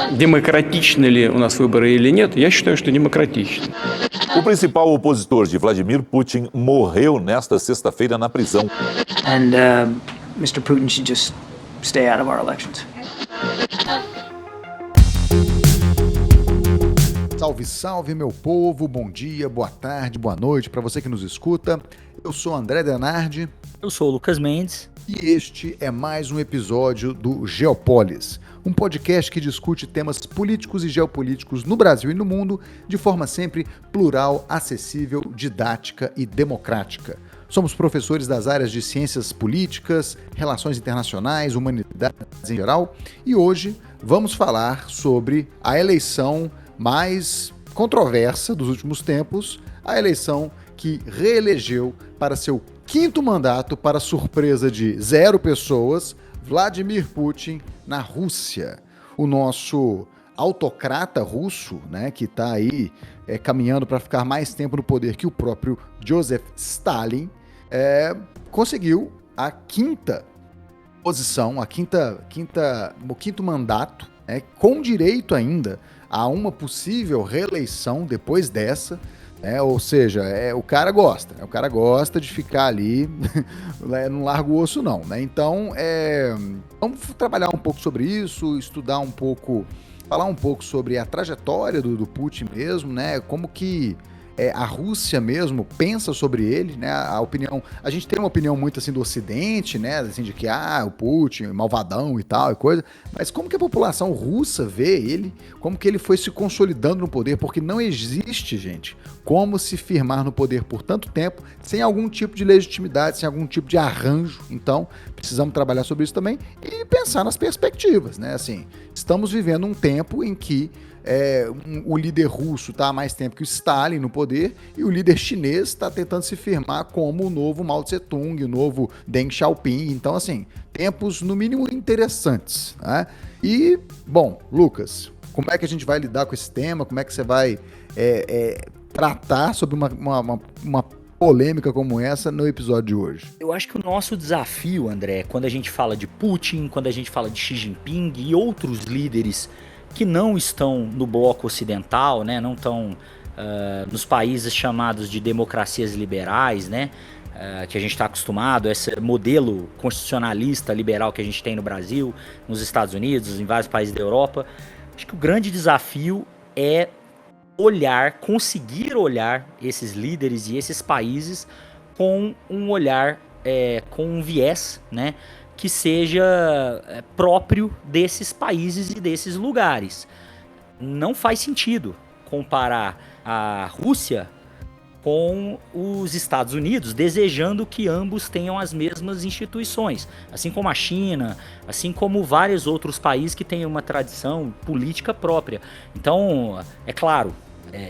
Демократичны ли у нас выборы или нет? Я считаю, что демократичны. O principal opositor de Vladimir Putin morreu nesta sexta-feira na prisão. And Mr. Putin should just stay out of our elections. Salve, salve, meu povo, bom dia, boa tarde, boa noite para você que nos escuta. Eu sou André Denardi. Eu sou o Lucas Mendes. E este é mais um episódio do Geopolis, um podcast que discute temas políticos e geopolíticos no Brasil e no mundo de forma sempre plural, acessível, didática e democrática. Somos professores das áreas de ciências políticas, relações internacionais, humanidades em geral, e hoje vamos falar sobre a eleição mais controversa dos últimos tempos, a eleição que reelegeu para seu quinto mandato, para surpresa de 0 pessoas, Vladimir Putin na Rússia. O nosso autocrata russo, né, que está aí caminhando para ficar mais tempo no poder que o próprio Joseph Stalin, conseguiu a quinta posição, o quinto mandato, com direito ainda a uma possível reeleição depois dessa, ou seja, o cara gosta de ficar ali, não larga o osso não, né? Então, vamos trabalhar um pouco sobre isso, estudar um pouco, falar um pouco sobre a trajetória do Putin mesmo, né? Como que a Rússia mesmo pensa sobre ele, né? A gente tem uma opinião muito assim do Ocidente, né? Assim de que o Putin, malvadão e tal e coisa, mas como que a população russa vê ele, como que ele foi se consolidando no poder, porque não existe, gente, como se firmar no poder por tanto tempo sem algum tipo de legitimidade, sem algum tipo de arranjo. Então, precisamos trabalhar sobre isso também e pensar nas perspectivas, né? Assim, estamos vivendo um tempo em que o líder russo está há mais tempo que o Stalin no poder e o líder chinês está tentando se firmar como o novo Mao Tse-tung, o novo Deng Xiaoping. Então, assim, tempos no mínimo interessantes, né? E, bom, Lucas, como é que a gente vai lidar com esse tema? Como é que você vai tratar sobre uma polêmica como essa no episódio de hoje? Eu acho que o nosso desafio, André, quando a gente fala de Putin, quando a gente fala de Xi Jinping e outros líderes que não estão no bloco ocidental, né, não estão nos países chamados de democracias liberais, né, que a gente está acostumado, esse modelo constitucionalista liberal que a gente tem no Brasil, nos Estados Unidos, em vários países da Europa. Acho que o grande desafio é conseguir olhar esses líderes e esses países com um olhar, com um viés, né, que seja próprio desses países e desses lugares. Não faz sentido comparar a Rússia com os Estados Unidos, desejando que ambos tenham as mesmas instituições, assim como a China, assim como vários outros países que têm uma tradição política própria. Então, é claro,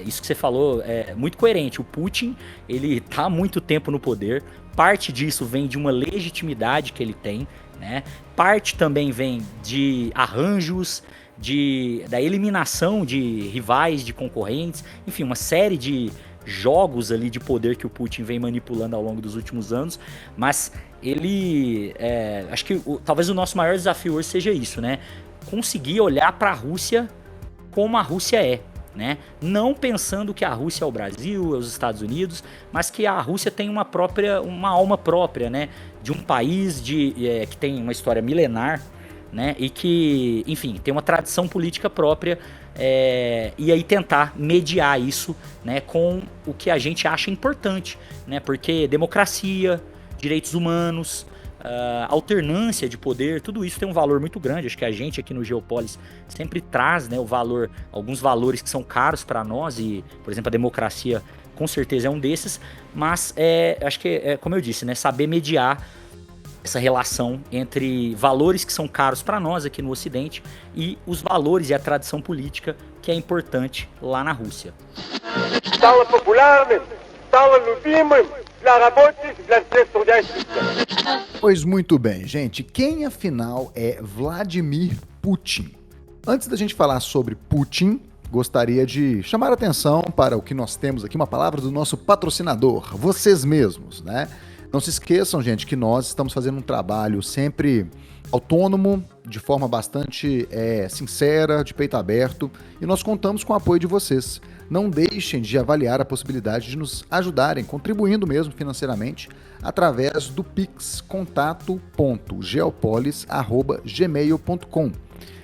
isso que você falou é muito coerente. O Putin, ele está há muito tempo no poder, parte disso vem de uma legitimidade que ele tem, né? Parte também vem de arranjos, da eliminação de rivais, de concorrentes, enfim, uma série de jogos ali de poder que o Putin vem manipulando ao longo dos últimos anos, mas ele, acho que talvez o nosso maior desafio hoje seja isso, né? Conseguir olhar para a Rússia como a Rússia é, né? Não pensando que a Rússia é o Brasil, é os Estados Unidos, mas que a Rússia tem uma alma própria, né? De um país que tem uma história milenar, né? E que, enfim, tem uma tradição política própria, e aí tentar mediar isso, né? Com o que a gente acha importante, né? Porque democracia, direitos humanos, alternância de poder, tudo isso tem um valor muito grande. Acho que a gente aqui no Geopolis sempre traz, né, alguns valores que são caros para nós, e, por exemplo, a democracia com certeza é um desses, mas acho que, como eu disse, né, saber mediar essa relação entre valores que são caros para nós aqui no Ocidente e os valores e a tradição política que é importante lá na Rússia. Pois muito bem, gente. Quem afinal é Vladimir Putin? Antes da gente falar sobre Putin, gostaria de chamar a atenção para o que nós temos aqui, uma palavra do nosso patrocinador, vocês mesmos, né? Não se esqueçam, gente, que nós estamos fazendo um trabalho sempre autônomo, de forma bastante sincera, de peito aberto, e nós contamos com o apoio de vocês. Não deixem de avaliar a possibilidade de nos ajudarem, contribuindo mesmo financeiramente, através do Pix contato.geopolis@gmail.com.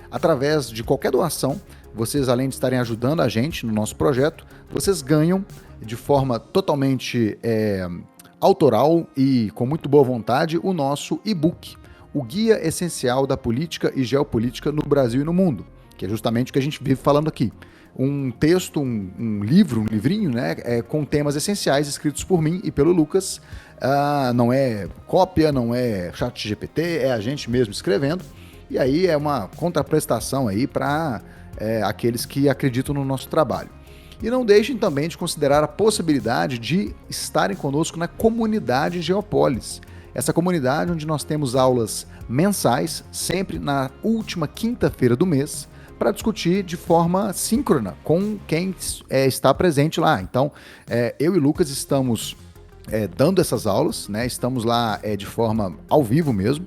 Através de qualquer doação, vocês, além de estarem ajudando a gente no nosso projeto, vocês ganham de forma totalmente autoral e com muito boa vontade o nosso e-book, o Guia Essencial da Política e Geopolítica no Brasil e no Mundo, que é justamente o que a gente vive falando aqui. Um texto, um livrinho, né, com temas essenciais escritos por mim e pelo Lucas. Não é cópia, não é chat GPT, é a gente mesmo escrevendo. E aí é uma contraprestação aí para aqueles que acreditam no nosso trabalho. E não deixem também de considerar a possibilidade de estarem conosco na comunidade Geopolis. Essa comunidade onde nós temos aulas mensais, sempre na última quinta-feira do mês, para discutir de forma síncrona com quem está presente lá. Então, eu e Lucas estamos dando essas aulas, né? Estamos lá de forma ao vivo mesmo,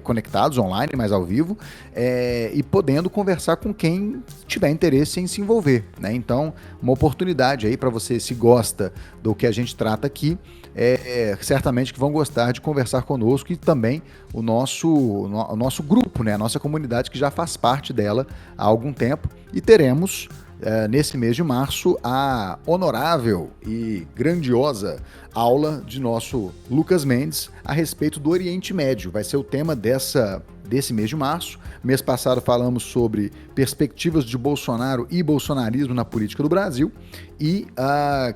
conectados online, mas ao vivo, e podendo conversar com quem tiver interesse em se envolver, né? Então, uma oportunidade aí para você, se gosta do que a gente trata aqui, certamente que vão gostar de conversar conosco, e também o nosso grupo, né? A nossa comunidade, que já faz parte dela há algum tempo, e teremos nesse mês de março a honorável e grandiosa aula de nosso Lucas Mendes a respeito do Oriente Médio. Vai ser o tema desse mês de março. Mês passado falamos sobre perspectivas de Bolsonaro e bolsonarismo na política do Brasil, e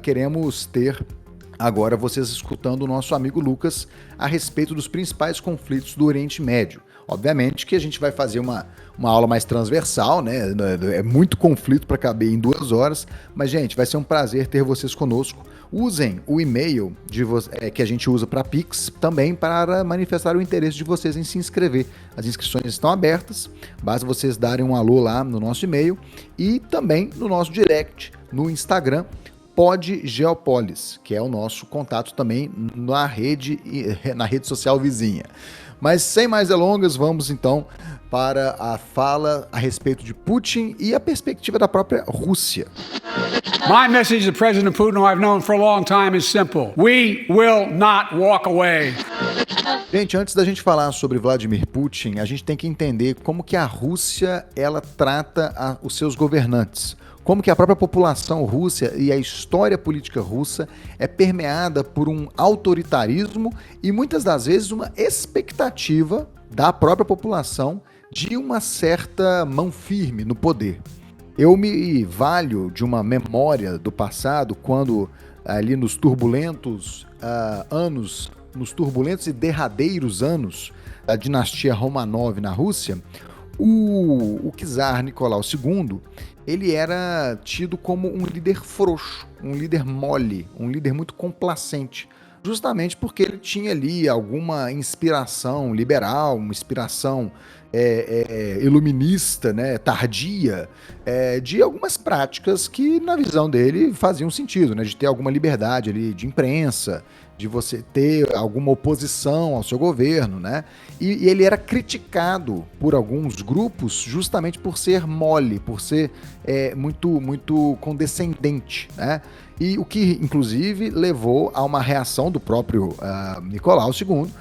queremos ter agora vocês escutando o nosso amigo Lucas a respeito dos principais conflitos do Oriente Médio. Obviamente que a gente vai fazer uma aula mais transversal, né? É muito conflito para caber em 2 horas, mas, gente, vai ser um prazer ter vocês conosco. Usem o e-mail que a gente usa para Pix também para manifestar o interesse de vocês em se inscrever. As inscrições estão abertas, basta vocês darem um alô lá no nosso e-mail e também no nosso direct no Instagram, PodGeopolis, que é o nosso contato também na rede social vizinha. Mas sem mais delongas, vamos então para a fala a respeito de Putin e a perspectiva da própria Rússia. My message to President Putin, who I've known for a long time, is simple. We will not walk away. Gente, antes da gente falar sobre Vladimir Putin, a gente tem que entender como que a Rússia ela trata os seus governantes. Como que a própria população russa e a história política russa é permeada por um autoritarismo e muitas das vezes uma expectativa da própria população de uma certa mão firme no poder. Eu me valho de uma memória do passado, quando ali nos turbulentos e derradeiros anos da dinastia Romanov na Rússia, o czar Nicolau II, ele era tido como um líder frouxo, um líder mole, um líder muito complacente, justamente porque ele tinha ali alguma inspiração liberal, uma inspiração iluminista, né, tardia, de algumas práticas que, na visão dele, faziam sentido, né, de ter alguma liberdade ali de imprensa, de você ter alguma oposição ao seu governo, né? E ele era criticado por alguns grupos justamente por ser mole, por ser muito condescendente, né? E o que, inclusive, levou a uma reação do próprio Nicolau II,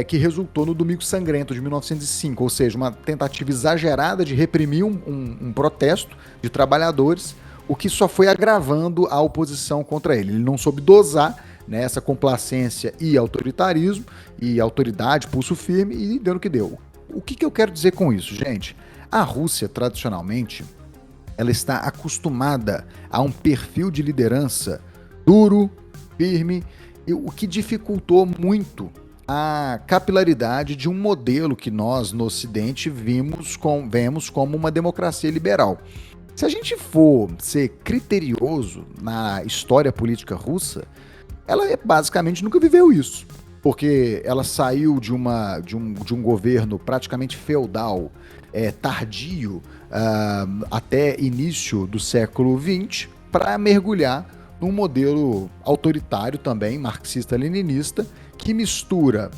que resultou no Domingo Sangrento de 1905, ou seja, uma tentativa exagerada de reprimir um protesto de trabalhadores, o que só foi agravando a oposição contra ele. Ele não soube dosar, né, essa complacência e autoritarismo, e autoridade, pulso firme, e deu no que deu. O que eu quero dizer com isso, gente? A Rússia, tradicionalmente, ela está acostumada a um perfil de liderança duro, firme, e o que dificultou muito a capilaridade de um modelo que nós, no Ocidente, vemos como uma democracia liberal. Se a gente for ser criterioso na história política russa, ela basicamente nunca viveu isso, porque ela saiu de um governo praticamente feudal, tardio, até início do século XX, para mergulhar num modelo autoritário também, marxista-leninista, que mistura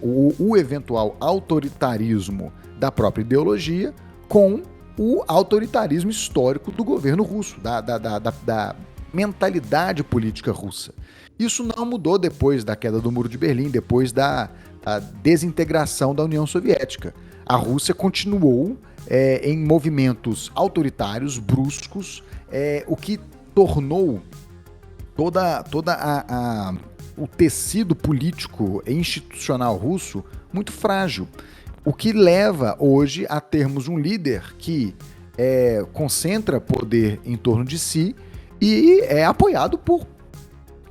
o eventual autoritarismo da própria ideologia com o autoritarismo histórico do governo russo, da mentalidade política russa. Isso não mudou depois da queda do Muro de Berlim, depois da desintegração da União Soviética. A Rússia continuou em movimentos autoritários, bruscos, o que tornou o tecido político e institucional russo muito frágil, o que leva hoje a termos um líder que concentra poder em torno de si e é apoiado por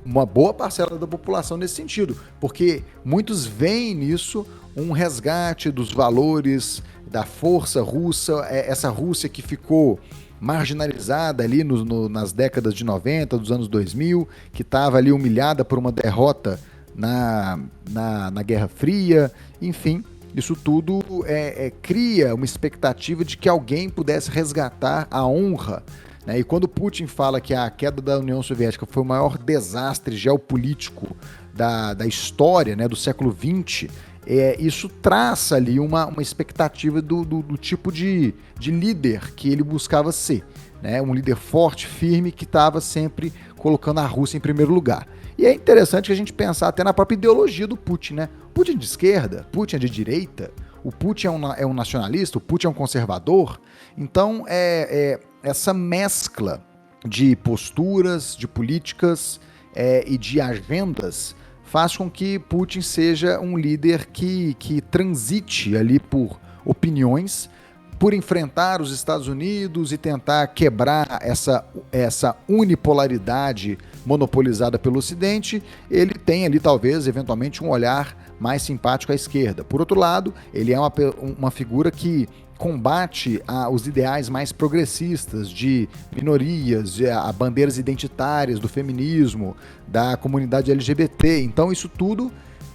uma boa parcela da população nesse sentido, porque muitos veem nisso um resgate dos valores da força russa, essa Rússia que ficou marginalizada ali nas décadas de 90, dos anos 2000, que estava ali humilhada por uma derrota na Guerra Fria, enfim, isso tudo cria uma expectativa de que alguém pudesse resgatar a honra, né? E quando Putin fala que a queda da União Soviética foi o maior desastre geopolítico da história, né, do século XX, isso traça ali uma expectativa do tipo de líder que ele buscava ser, né? Um líder forte, firme, que estava sempre colocando a Rússia em primeiro lugar. E é interessante que a gente pensar até na própria ideologia do Putin, né? Putin é de esquerda, Putin é de direita, o Putin é um nacionalista, o Putin é um conservador. Então, essa mescla de posturas, de políticas e de agendas faz com que Putin seja um líder que transite ali por opiniões, por enfrentar os Estados Unidos e tentar quebrar essa unipolaridade monopolizada pelo Ocidente. Ele tem ali, talvez, eventualmente, um olhar mais simpático à esquerda. Por outro lado, ele é uma figura que combate os ideais mais progressistas de minorias, a bandeiras identitárias do feminismo, da comunidade LGBT. Então isso tudo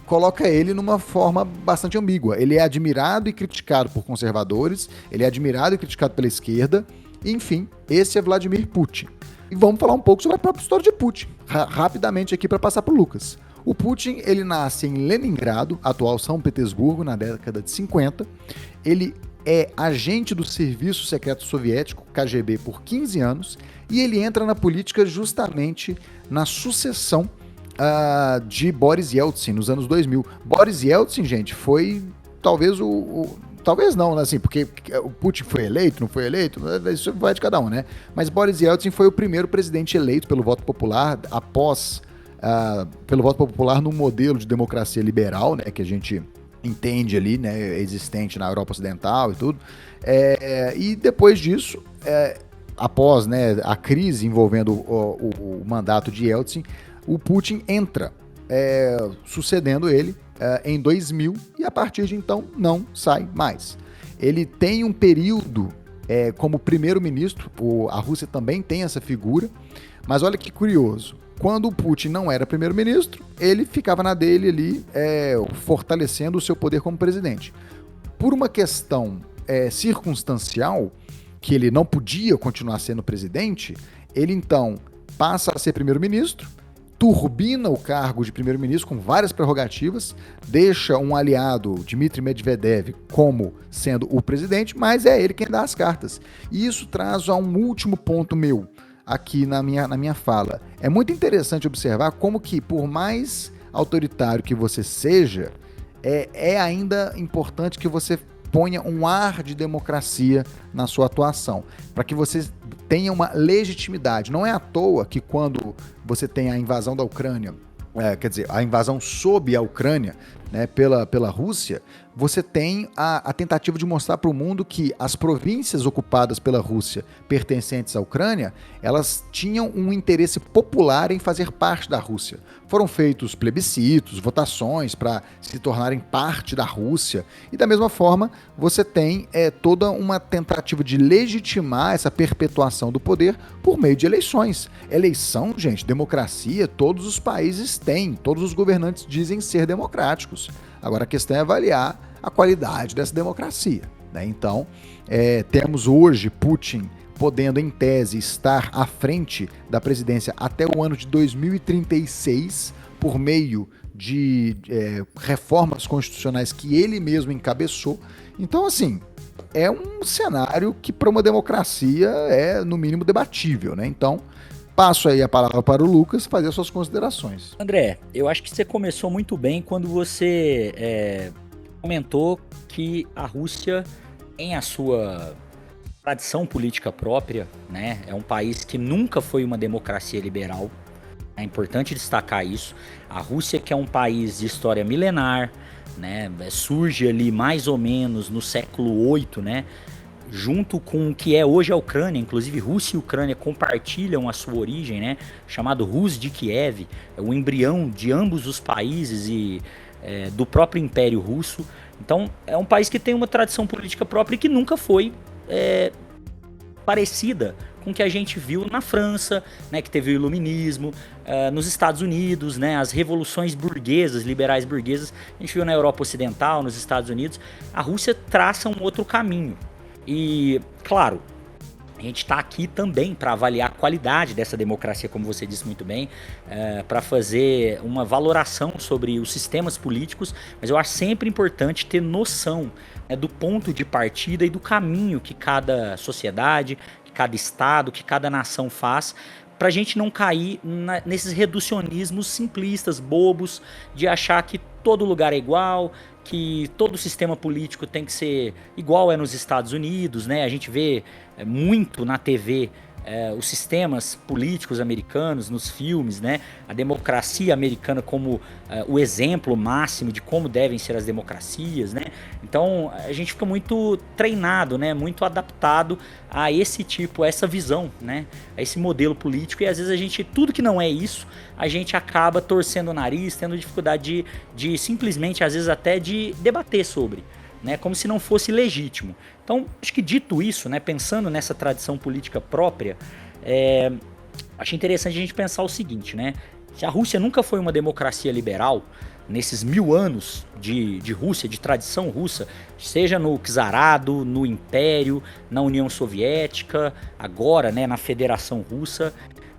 coloca ele numa forma bastante ambígua. Ele é admirado e criticado por conservadores, ele é admirado e criticado pela esquerda. Enfim, esse é Vladimir Putin. E vamos falar um pouco sobre a própria história de Putin, rapidamente aqui para passar para o Lucas. O Putin, ele nasce em Leningrado, atual São Petersburgo, na década de 50. Ele é agente do Serviço Secreto Soviético, KGB, por 15 anos, e ele entra na política justamente na sucessão de Boris Yeltsin, nos anos 2000. Boris Yeltsin, gente, foi talvez talvez não, assim, porque o Putin foi eleito, não foi eleito, isso vai de cada um, né? Mas Boris Yeltsin foi o primeiro presidente eleito pelo voto popular, pelo voto popular num modelo de democracia liberal, né, que a gente entende ali, né, existente na Europa Ocidental e tudo. E depois disso, após, né, a crise envolvendo o mandato de Yeltsin, o Putin entra sucedendo ele em 2000 e a partir de então não sai mais. Ele tem um período como primeiro-ministro, a Rússia também tem essa figura, mas olha que curioso. Quando o Putin não era primeiro-ministro, ele ficava na dele ali, fortalecendo o seu poder como presidente. Por uma questão circunstancial, que ele não podia continuar sendo presidente, ele então passa a ser primeiro-ministro, turbina o cargo de primeiro-ministro com várias prerrogativas, deixa um aliado, Dmitry Medvedev, como sendo o presidente, mas é ele quem dá as cartas. E isso traz a um último ponto meu aqui na minha fala. É muito interessante observar como que, por mais autoritário que você seja, é ainda importante que você ponha um ar de democracia na sua atuação, para que você tenha uma legitimidade. Não é à toa que quando você tem a invasão da Ucrânia, quer dizer, a invasão sob a Ucrânia, né, pela Rússia, você tem a tentativa de mostrar para o mundo que as províncias ocupadas pela Rússia pertencentes à Ucrânia, elas tinham um interesse popular em fazer parte da Rússia. Foram feitos plebiscitos, votações para se tornarem parte da Rússia. E da mesma forma, você tem toda uma tentativa de legitimar essa perpetuação do poder por meio de eleições. Eleição, gente, democracia, todos os países têm, todos os governantes dizem ser democráticos. Agora a questão é avaliar a qualidade dessa democracia. né? Então, temos hoje Putin podendo, em tese, estar à frente da presidência até o ano de 2036 por meio de reformas constitucionais que ele mesmo encabeçou. Então, assim, é um cenário que para uma democracia é, no mínimo, debatível, né? Então, passo aí a palavra para o Lucas fazer as suas considerações. André, eu acho que você começou muito bem quando você comentou que a Rússia tem a sua tradição política própria, né? É um país que nunca foi uma democracia liberal. É importante destacar isso. A Rússia, que é um país de história milenar, né? Surge ali mais ou menos no século VIII, né? Junto com o que é hoje a Ucrânia. Inclusive, Rússia e Ucrânia compartilham a sua origem, né? Chamado Rus de Kiev, é o embrião de ambos os países e do próprio Império Russo. Então, é um país que tem uma tradição política própria e que nunca foi parecida com o que a gente viu na França, né, que teve o Iluminismo, nos Estados Unidos, né, as revoluções burguesas, liberais burguesas, a gente viu na Europa Ocidental, nos Estados Unidos. A Rússia traça um outro caminho. E, claro, a gente está aqui também para avaliar a qualidade dessa democracia, como você disse muito bem, para fazer uma valoração sobre os sistemas políticos, mas eu acho sempre importante ter noção do ponto de partida e do caminho que cada sociedade, que cada estado, que cada nação faz, para a gente não cair nesses reducionismos simplistas, bobos, de achar que todo lugar é igual, que todo sistema político tem que ser igual nos Estados Unidos, né? A gente vê muito na TV os sistemas políticos americanos, nos filmes, né? A democracia americana como o exemplo máximo de como devem ser as democracias, né? Então a gente fica muito treinado, né? Muito adaptado a esse tipo, a essa visão, né? A esse modelo político, e às vezes a gente, tudo que não é isso, a gente acaba torcendo o nariz, tendo dificuldade de simplesmente, às vezes até de debater sobre, né, como se não fosse legítimo. Então, acho que dito isso, né, pensando nessa tradição política própria, acho interessante a gente pensar o seguinte, né, se a Rússia nunca foi uma democracia liberal, nesses 1000 anos de Rússia, de tradição russa, seja no czarado, no Império, na União Soviética, agora, né, na Federação Russa,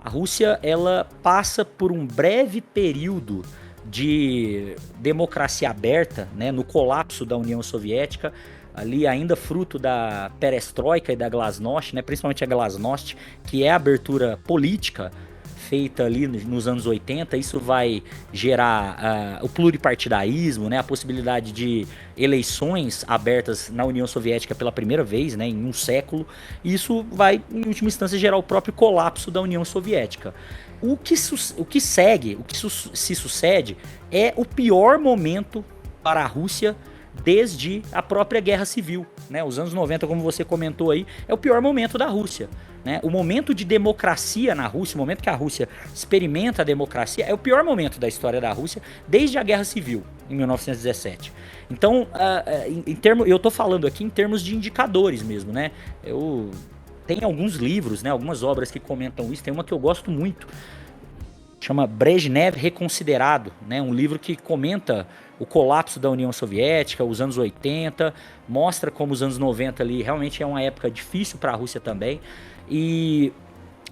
a Rússia, ela passa por um breve período de democracia aberta, né, no colapso da União Soviética, ali ainda fruto da perestroika e da glasnost, né, principalmente a glasnost, que é a abertura política feita ali nos anos 80, isso vai gerar o pluripartidarismo, né, a possibilidade de eleições abertas na União Soviética pela primeira vez, né, em um século, e isso vai, em última instância, gerar o próprio colapso da União Soviética. O que segue, o que se sucede, é o pior momento para a Rússia desde a própria Guerra Civil, né? Os anos 90, como você comentou aí, é o pior momento da Rússia, né? O momento de democracia na Rússia, o momento que a Rússia experimenta a democracia, é o pior momento da história da Rússia desde a Guerra Civil, em 1917. Então, eu estou falando aqui em termos de indicadores mesmo, né? Tem alguns livros, né, algumas obras que comentam isso, tem uma que eu gosto muito, chama Brezhnev Reconsiderado, né, um livro que comenta o colapso da União Soviética, os anos 80, mostra como os anos 90 ali realmente é uma época difícil para a Rússia também, e,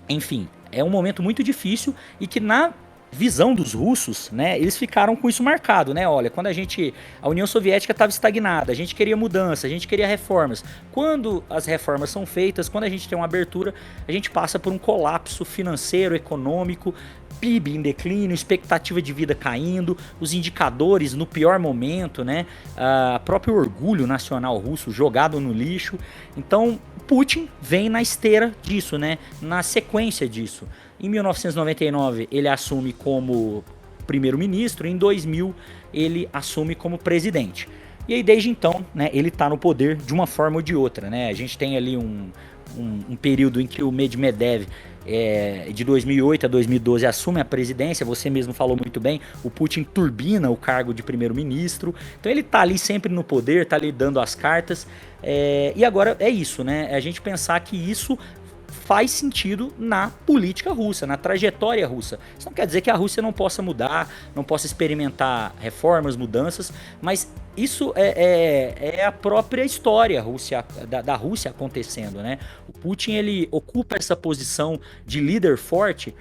enfim, é um momento muito difícil e que na visão dos russos, né, eles ficaram com isso marcado, né? Olha, quando a União Soviética estava estagnada, a gente queria mudança, a gente queria reformas. Quando as reformas são feitas, quando a gente tem uma abertura, a gente passa por um colapso financeiro, econômico, PIB em declínio, expectativa de vida caindo, os indicadores no pior momento, né? Próprio orgulho nacional russo jogado no lixo. Então, Putin vem na esteira disso, né? Na sequência disso. Em 1999, ele assume como primeiro-ministro, em 2000, ele assume como presidente. E aí, desde então, né, ele está no poder de uma forma ou de outra, né? A gente tem ali um período em que o Medvedev, de 2008 a 2012, assume a presidência, você mesmo falou muito bem, o Putin turbina o cargo de primeiro-ministro, então ele está ali sempre no poder, está ali dando as cartas, e agora é isso, né? A gente pensar que isso faz sentido na política russa, na trajetória russa. Isso não quer dizer que a Rússia não possa mudar, não possa experimentar reformas, mudanças, mas isso é a própria história da Rússia acontecendo, né? O Putin, ele ocupa essa posição de líder forte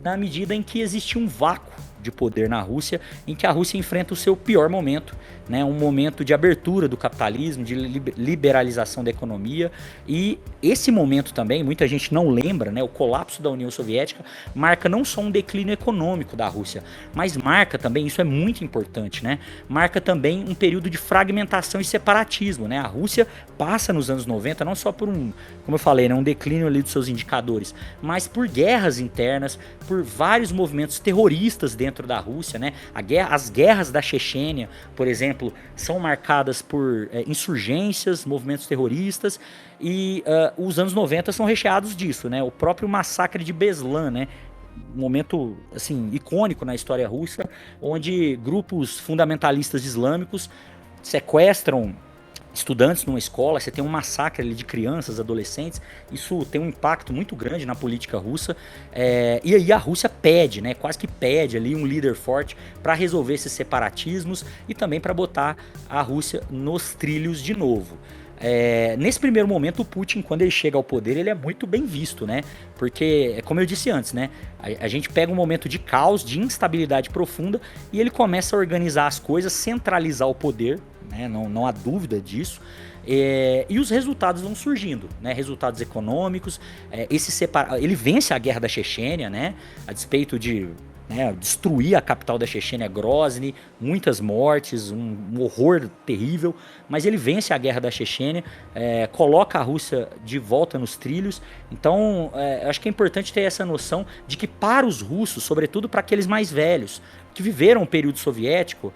na medida em que existe um vácuo de poder na Rússia, em que a Rússia enfrenta o seu pior momento, né? Um momento de abertura do capitalismo, de liberalização da economia, e esse momento também, muita gente não lembra, né? O colapso da União Soviética marca não só um declínio econômico da Rússia, mas marca também, isso é muito importante, né? Marca também um período de fragmentação e separatismo, né? A Rússia passa nos anos 90 não só por como eu falei, né? Um declínio ali dos seus indicadores, mas por guerras internas, por vários movimentos terroristas dentro da Rússia, né? As guerras da Chechênia, por exemplo, são marcadas por insurgências, movimentos terroristas, e os anos 90 são recheados disso, né? O próprio massacre de Beslan, né? Um momento assim icônico na história russa, onde grupos fundamentalistas islâmicos sequestram estudantes numa escola, você tem um massacre ali de crianças, adolescentes, isso tem um impacto muito grande na política russa, e aí a Rússia pede, né, quase que pede ali um líder forte para resolver esses separatismos e também para botar a Rússia nos trilhos de novo. Nesse primeiro momento, o Putin, quando ele chega ao poder, ele é muito bem visto, né? Porque, como eu disse antes, né? A gente pega um momento de caos, de instabilidade profunda, e ele começa a organizar as coisas, centralizar o poder, né? Não há dúvida disso. E os resultados vão surgindo, né? Resultados econômicos. Ele vence a guerra da Chechênia, né? A despeito de destruir a capital da Chechênia, Grozny, muitas mortes, um horror terrível, mas ele vence a guerra da Chechênia, coloca a Rússia de volta nos trilhos. Então, acho que é importante ter essa noção de que para os russos, sobretudo para aqueles mais velhos, que viveram o período soviético,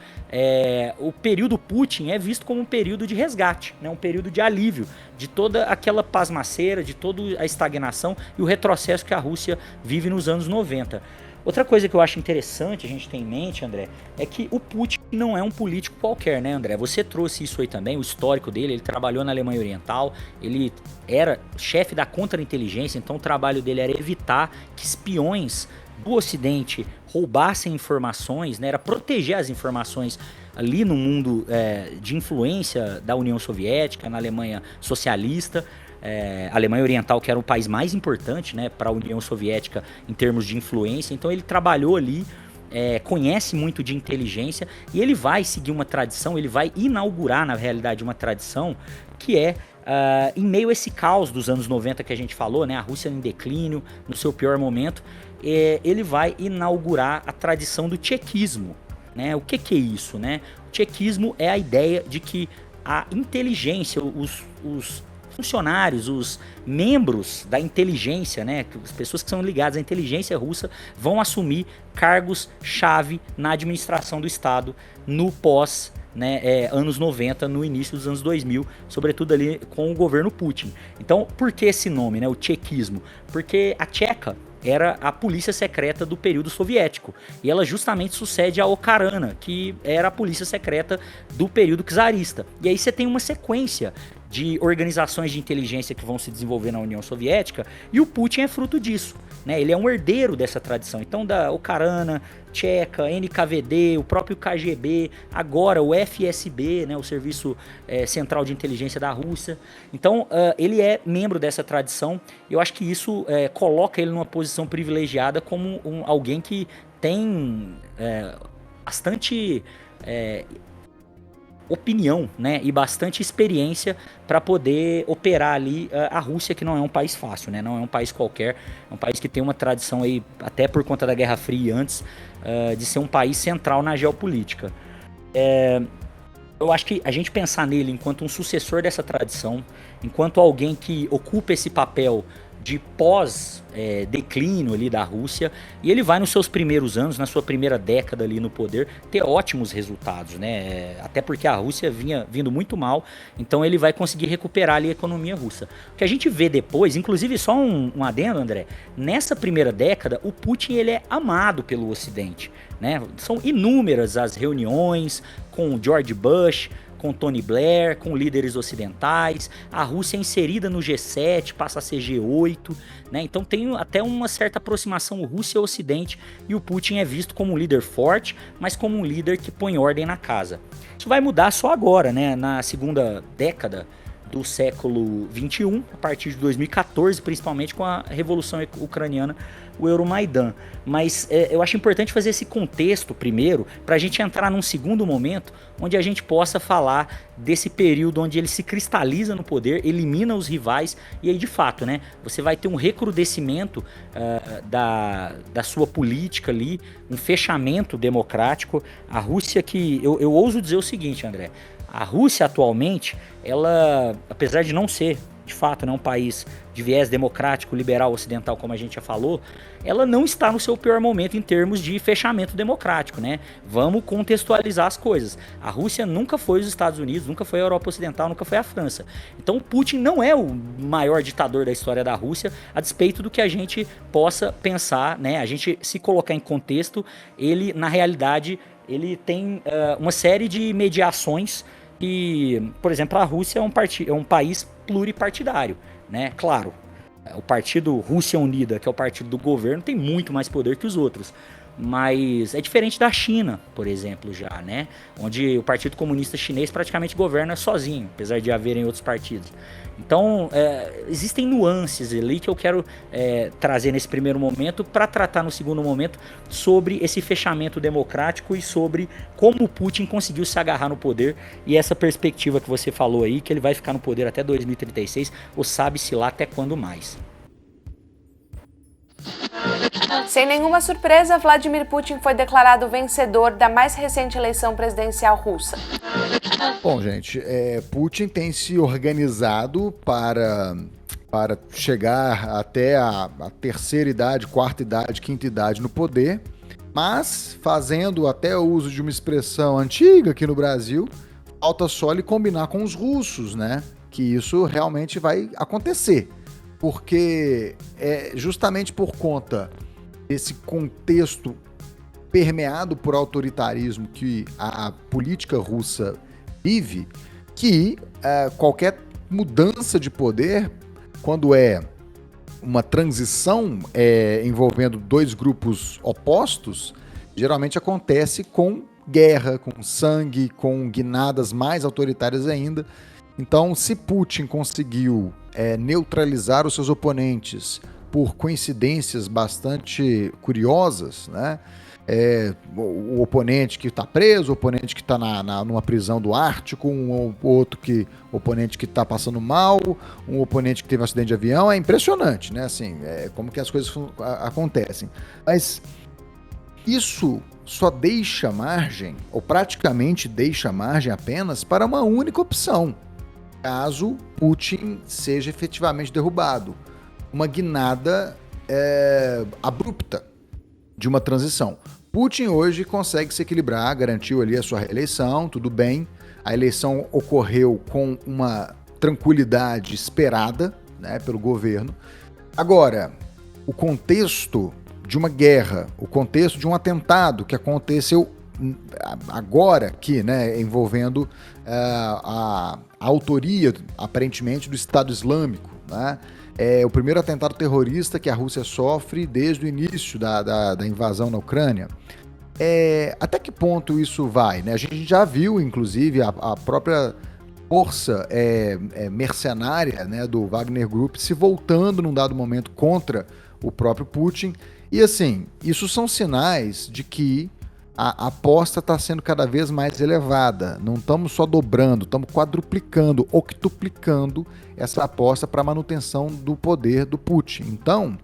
o período Putin é visto como um período de resgate, né? Um período de alívio de toda aquela pasmaceira, de toda a estagnação e o retrocesso que a Rússia vive nos anos 90. Outra coisa que eu acho interessante a gente ter em mente, André, é que o Putin não é um político qualquer, né, André? Você trouxe isso aí também, o histórico dele, ele trabalhou na Alemanha Oriental, ele era chefe da contra-inteligência, então o trabalho dele era evitar que espiões do Ocidente roubassem informações, né? Era proteger as informações ali no mundo de influência da União Soviética, na Alemanha socialista, a Alemanha Oriental, que era o país mais importante, né, para a União Soviética em termos de influência. Então ele trabalhou ali, conhece muito de inteligência, e ele vai seguir uma tradição, ele vai inaugurar, na realidade, uma tradição que em meio a esse caos dos anos 90 que a gente falou, né, a Rússia em declínio, no seu pior momento, ele vai inaugurar a tradição do tchequismo, né? O que é isso, né? O tchequismo é a ideia de que a inteligência, os funcionários, os membros da inteligência, né, as pessoas que são ligadas à inteligência russa, vão assumir cargos-chave na administração do Estado no pós, né, anos 90, no início dos anos 2000, sobretudo ali com o governo Putin. Então, por que esse nome, né, o tchequismo? Porque a Tcheca era a polícia secreta do período soviético, e ela justamente sucede a Okhrana, que era a polícia secreta do período czarista. E aí você tem uma sequência de organizações de inteligência que vão se desenvolver na União Soviética, e o Putin é fruto disso, né? Ele é um herdeiro dessa tradição. Então, da Okhrana Tcheca, NKVD, o próprio KGB, agora o FSB, né, o Serviço Central de Inteligência da Rússia. Então, ele é membro dessa tradição. Eu acho que isso coloca ele numa posição privilegiada como alguém que tem bastante opinião, né, e bastante experiência para poder operar ali a Rússia, que não é um país fácil, né, não é um país qualquer, é um país que tem uma tradição aí, até por conta da Guerra Fria antes, de ser um país central na geopolítica. Eu acho que a gente pensar nele enquanto um sucessor dessa tradição, enquanto alguém que ocupa esse papel de pós-declínio ali da Rússia, e ele vai nos seus primeiros anos, na sua primeira década ali no poder, ter ótimos resultados, né? Até porque a Rússia vinha vindo muito mal, então ele vai conseguir recuperar ali a economia russa. O que a gente vê depois, inclusive só um adendo, André, nessa primeira década, o Putin ele é amado pelo Ocidente, né? São inúmeras as reuniões com o George Bush, com Tony Blair, com líderes ocidentais. A Rússia é inserida no G7, passa a ser G8, né? Então tem até uma certa aproximação Rússia-Ocidente, e o Putin é visto como um líder forte, mas como um líder que põe ordem na casa. Isso vai mudar só agora, né? Na segunda década do século XXI, a partir de 2014, principalmente com a Revolução Ucraniana, o Euromaidan. Mas eu acho importante fazer esse contexto primeiro, para a gente entrar num segundo momento, onde a gente possa falar desse período onde ele se cristaliza no poder, elimina os rivais, e aí de fato, né, você vai ter um recrudescimento da sua política ali, um fechamento democrático. A Rússia que... Eu ouso dizer o seguinte, André, a Rússia atualmente, ela, apesar de não ser, de fato, né, um país de viés democrático, liberal, ocidental, como a gente já falou, ela não está no seu pior momento em termos de fechamento democrático, né? Vamos contextualizar as coisas. A Rússia nunca foi os Estados Unidos, nunca foi a Europa Ocidental, nunca foi a França. Então o Putin não é o maior ditador da história da Rússia, a despeito do que a gente possa pensar, né? A gente se colocar em contexto, ele, na realidade, ele tem uma série de mediações e, por exemplo, a Rússia é um país pluripartidário, né? Claro, o partido Rússia Unida, que é o partido do governo, tem muito mais poder que os outros. Mas é diferente da China, por exemplo, já, né? Onde o Partido Comunista Chinês praticamente governa sozinho, apesar de haverem outros partidos. Então, existem nuances ali que eu quero trazer nesse primeiro momento, para tratar no segundo momento sobre esse fechamento democrático e sobre como o Putin conseguiu se agarrar no poder, e essa perspectiva que você falou aí, que ele vai ficar no poder até 2036, ou sabe-se lá até quando mais. Sem nenhuma surpresa, Vladimir Putin foi declarado vencedor da mais recente eleição presidencial russa. Bom, gente, Putin tem se organizado para chegar até a terceira idade, quarta idade, quinta idade no poder, mas fazendo até o uso de uma expressão antiga aqui no Brasil, falta só ele combinar com os russos, né? Que isso realmente vai acontecer, porque justamente por conta desse contexto permeado por autoritarismo que a política russa vive, que qualquer mudança de poder, quando é uma transição envolvendo dois grupos opostos, geralmente acontece com guerra, com sangue, com guinadas mais autoritárias ainda. Então, se Putin conseguiu neutralizar os seus oponentes por coincidências bastante curiosas, né? O oponente que está preso, o oponente que está numa prisão do Ártico, o oponente que está passando mal, um oponente que teve um acidente de avião, é impressionante, né? Assim, como que as coisas acontecem. Mas isso só deixa margem, ou praticamente deixa margem apenas para uma única opção, caso Putin seja efetivamente derrubado. Uma guinada abrupta de uma transição. Putin hoje consegue se equilibrar, garantiu ali a sua reeleição, tudo bem. A eleição ocorreu com uma tranquilidade esperada, né, pelo governo. Agora, o contexto de uma guerra, o contexto de um atentado que aconteceu agora aqui, né, envolvendo a autoria, aparentemente, do Estado Islâmico, né? É o primeiro atentado terrorista que a Rússia sofre desde o início da invasão na Ucrânia. Até que ponto isso vai, né? A gente já viu, inclusive, a própria força mercenária, né, do Wagner Group se voltando num dado momento contra o próprio Putin. E assim, isso são sinais de que a aposta está sendo cada vez mais elevada. Não estamos só dobrando, estamos quadruplicando, octuplicando essa aposta para a manutenção do poder do Putin. Então,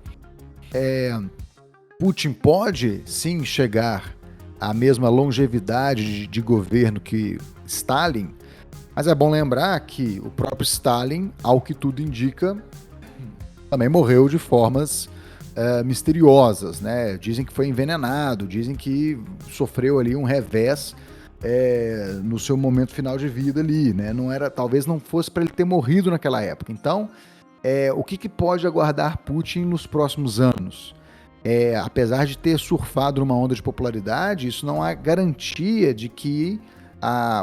Putin pode sim chegar à mesma longevidade de governo que Stalin, mas é bom lembrar que o próprio Stalin, ao que tudo indica, também morreu de formas misteriosas, né? Dizem que foi envenenado, dizem que sofreu ali um revés no seu momento final de vida ali, né? Talvez não fosse para ele ter morrido naquela época. Então, o que pode aguardar Putin nos próximos anos? Apesar de ter surfado numa onda de popularidade, isso não há garantia de que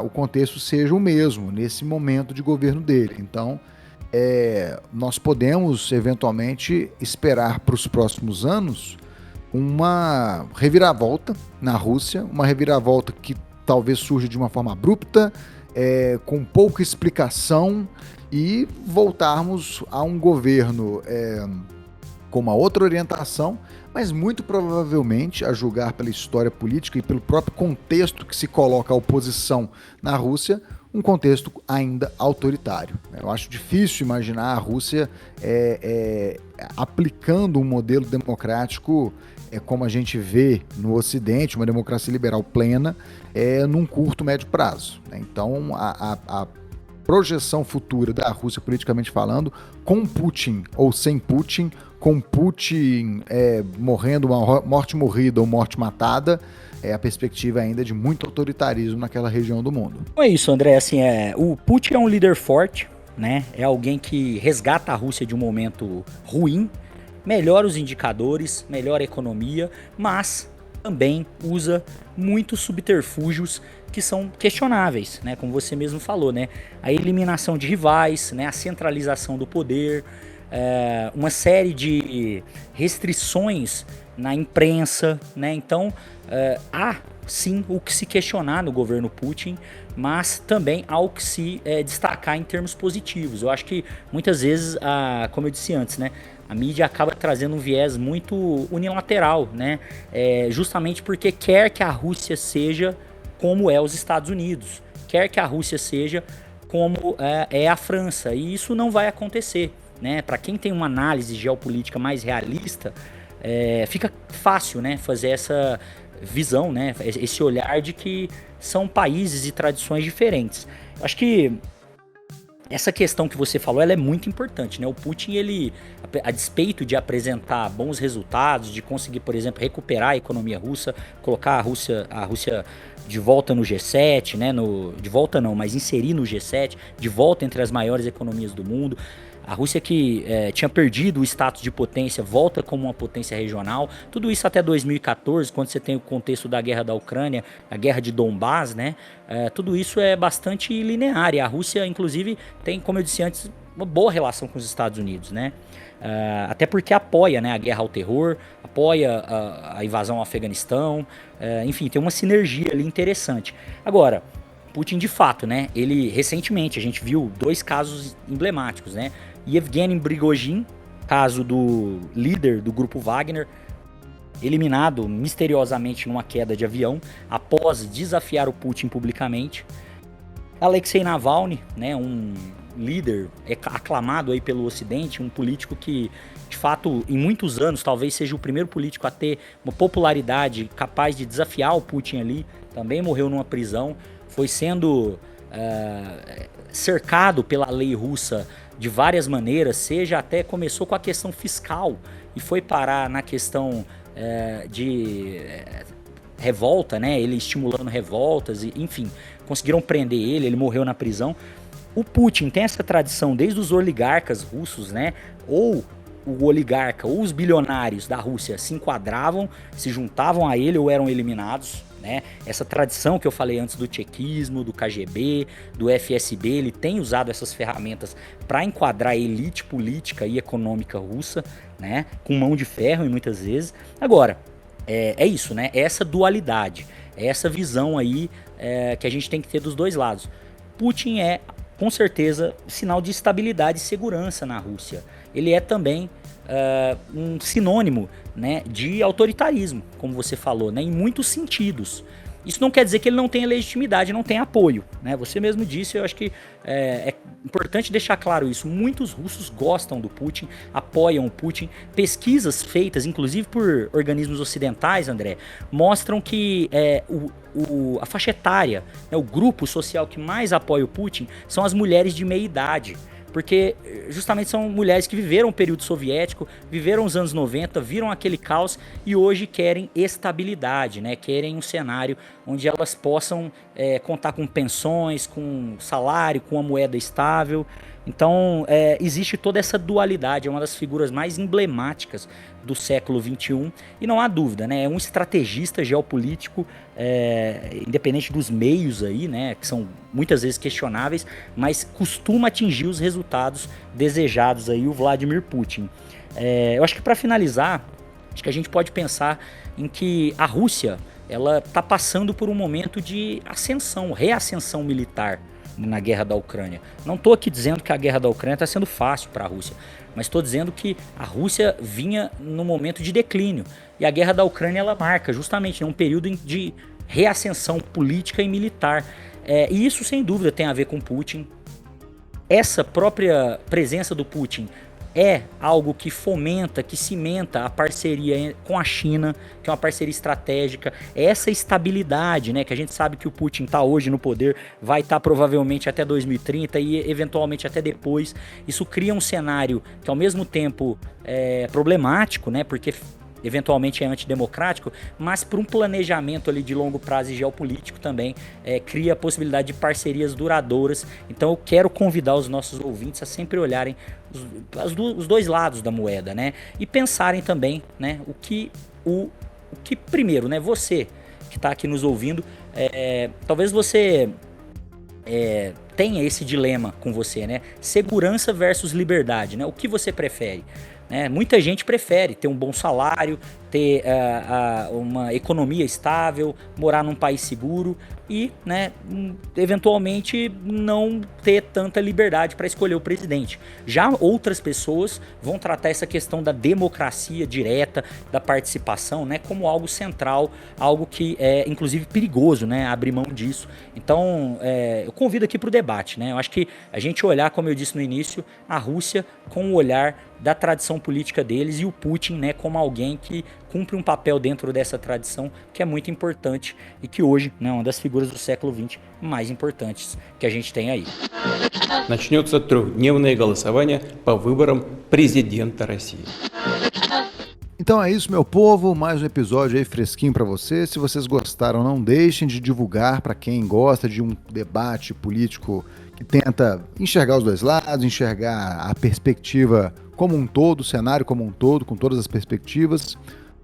o contexto seja o mesmo nesse momento de governo dele. Então, nós podemos eventualmente esperar para os próximos anos uma reviravolta na Rússia, uma reviravolta que talvez surja de uma forma abrupta, com pouca explicação, e voltarmos a um governo com uma outra orientação, mas muito provavelmente, a julgar pela história política e pelo próprio contexto que se coloca a oposição na Rússia, um contexto ainda autoritário. Eu acho difícil imaginar a Rússia aplicando um modelo democrático como a gente vê no Ocidente, uma democracia liberal plena, num curto, médio prazo. Então, a projeção futura da Rússia, politicamente falando, com Putin ou sem Putin, com Putin morrendo uma morte morrida ou morte matada, a perspectiva ainda de muito autoritarismo naquela região do mundo. É isso, André. Assim, o Putin é um líder forte, né? É alguém que resgata a Rússia de um momento ruim, melhora os indicadores, melhora a economia, mas também usa muitos subterfúgios que são questionáveis, né? Como você mesmo falou, né? A eliminação de rivais, né? A centralização do poder, uma série de restrições na imprensa, né? Então, há sim o que se questionar no governo Putin, mas também há o que se destacar em termos positivos. Eu acho que muitas vezes, como eu disse antes, né? A mídia acaba trazendo um viés muito unilateral, né? Justamente porque quer que a Rússia seja como é os Estados Unidos, quer que a Rússia seja como é a França, e isso não vai acontecer, né? Para quem tem uma análise geopolítica mais realista, fica fácil, né, fazer essa visão, né, esse olhar de que são países e tradições diferentes. Acho que essa questão que você falou, ela é muito importante, né? O Putin, ele, a despeito de apresentar bons resultados, de conseguir, por exemplo, recuperar a economia russa, colocar a Rússia de volta no G7, né? De volta não, mas inserir no G7, de volta entre as maiores economias do mundo. A Rússia que tinha perdido o status de potência, volta como uma potência regional. Tudo isso até 2014, quando você tem o contexto da guerra da Ucrânia, a guerra de Donbás, né? Tudo isso é bastante linear. E a Rússia, inclusive, tem, como eu disse antes, uma boa relação com os Estados Unidos, né? Até porque apoia, né, a guerra ao terror, apoia a invasão ao Afeganistão. Enfim, tem uma sinergia ali interessante. Agora, Putin, de fato, né? Ele, recentemente, a gente viu 2 casos emblemáticos, né? Yevgeny Prigozhin, caso do líder do grupo Wagner, eliminado misteriosamente numa queda de avião, após desafiar o Putin publicamente. Alexei Navalny, né? Um líder aclamado aí pelo Ocidente, um político que, de fato, em muitos anos, talvez seja o primeiro político a ter uma popularidade capaz de desafiar o Putin ali, também morreu numa prisão. Foi sendo cercado pela lei russa de várias maneiras, seja até começou com a questão fiscal e foi parar na questão de revolta, né? Ele estimulando revoltas, enfim, conseguiram prender ele morreu na prisão. O Putin tem essa tradição desde os oligarcas russos, né? Ou o oligarca ou os bilionários da Rússia se enquadravam, se juntavam a ele ou eram eliminados, né? Essa tradição que eu falei antes do tchequismo, do KGB, do FSB, ele tem usado essas ferramentas para enquadrar a elite política e econômica russa, né? Com mão de ferro, muitas vezes. Agora, é isso, né? Essa dualidade, essa visão aí que a gente tem que ter dos dois lados. Putin é, com certeza, sinal de estabilidade e segurança na Rússia. Ele é também um sinônimo, né, de autoritarismo, como você falou, né, em muitos sentidos. Isso não quer dizer que ele não tenha legitimidade, não tenha apoio, né? Você mesmo disse, eu acho que é importante deixar claro isso. Muitos russos gostam do Putin, apoiam o Putin. Pesquisas feitas, inclusive por organismos ocidentais, André, mostram que a faixa etária, né, o grupo social que mais apoia o Putin são as mulheres de meia idade. Porque justamente são mulheres que viveram o período soviético, viveram os anos 90, viram aquele caos e hoje querem estabilidade, né? Querem um cenário onde elas possam contar com pensões, com salário, com uma moeda estável. Então existe toda essa dualidade, é uma das figuras mais emblemáticas do século XXI, e não há dúvida, né? É um estrategista geopolítico, independente dos meios aí, né? Que são muitas vezes questionáveis, mas costuma atingir os resultados desejados aí, o Vladimir Putin. Eu acho que para finalizar, acho que a gente pode pensar em que a Rússia, ela está passando por um momento de ascensão, reascensão militar na guerra da Ucrânia. Não estou aqui dizendo que a guerra da Ucrânia está sendo fácil para a Rússia, mas estou dizendo que a Rússia vinha num momento de declínio, e a guerra da Ucrânia ela marca justamente um período de reascensão política e militar. E isso sem dúvida tem a ver com Putin. Essa própria presença do Putin é algo que fomenta, que cimenta a parceria com a China, que é uma parceria estratégica. Essa estabilidade, né, que a gente sabe que o Putin está hoje no poder, vai estar provavelmente até 2030 e eventualmente até depois. Isso cria um cenário que ao mesmo tempo é problemático, né, porque eventualmente é antidemocrático, mas por um planejamento ali de longo prazo e geopolítico também cria a possibilidade de parcerias duradouras. Então eu quero convidar os nossos ouvintes a sempre olharem os dois lados da moeda, né? E pensarem também, né, o que primeiro, né, você que está aqui nos ouvindo, talvez você tenha esse dilema com você, né? Segurança versus liberdade, né? O que você prefere? Muita gente prefere ter um bom salário, ter uma economia estável, morar num país seguro e, né, eventualmente não ter tanta liberdade para escolher o presidente. Já outras pessoas vão tratar essa questão da democracia direta, da participação, né, como algo central, algo que é inclusive perigoso, né, abrir mão disso. Então eu convido aqui para o debate, né? Eu acho que a gente olhar, como eu disse no início, a Rússia com o olhar da tradição política deles e o Putin, né, como alguém que cumpre um papel dentro dessa tradição que é muito importante e que hoje, né, é uma das figuras do século XX mais importantes que a gente tem aí. Начнется трехдневное голосование по выборам президента России. Então é isso, meu povo, mais um episódio aí fresquinho para vocês. Se vocês gostaram, não deixem de divulgar para quem gosta de um debate político que tenta enxergar os dois lados, enxergar a perspectiva como um todo, o cenário como um todo, com todas as perspectivas.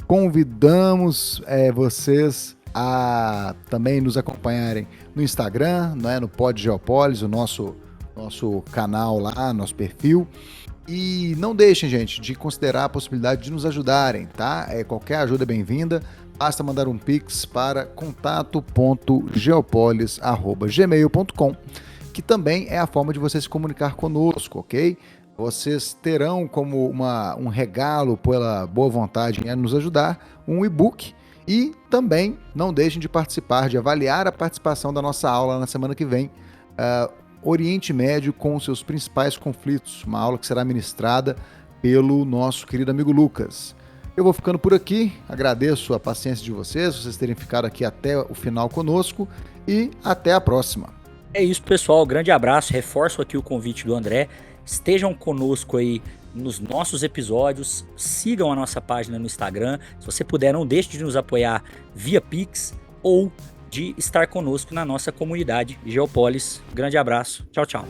Convidamos vocês a também nos acompanharem no Instagram, né, no Pod Geopólis, o nosso canal lá, nosso perfil. E não deixem, gente, de considerar a possibilidade de nos ajudarem, tá? Qualquer ajuda é bem-vinda. Basta mandar um pix para contato.geopolis@gmail.com, que também é a forma de você se comunicar conosco, ok? Vocês terão como um regalo pela boa vontade em nos ajudar, um e-book. E também não deixem de participar, de avaliar a participação da nossa aula na semana que vem, Oriente Médio com os seus principais conflitos, uma aula que será ministrada pelo nosso querido amigo Lucas. Eu vou ficando por aqui, agradeço a paciência de vocês terem ficado aqui até o final conosco e até a próxima. É isso, pessoal, grande abraço, reforço aqui o convite do André, estejam conosco aí nos nossos episódios, sigam a nossa página no Instagram, se você puder não deixe de nos apoiar via Pix ou de estar conosco na nossa comunidade Geopólis. Grande abraço, tchau, tchau.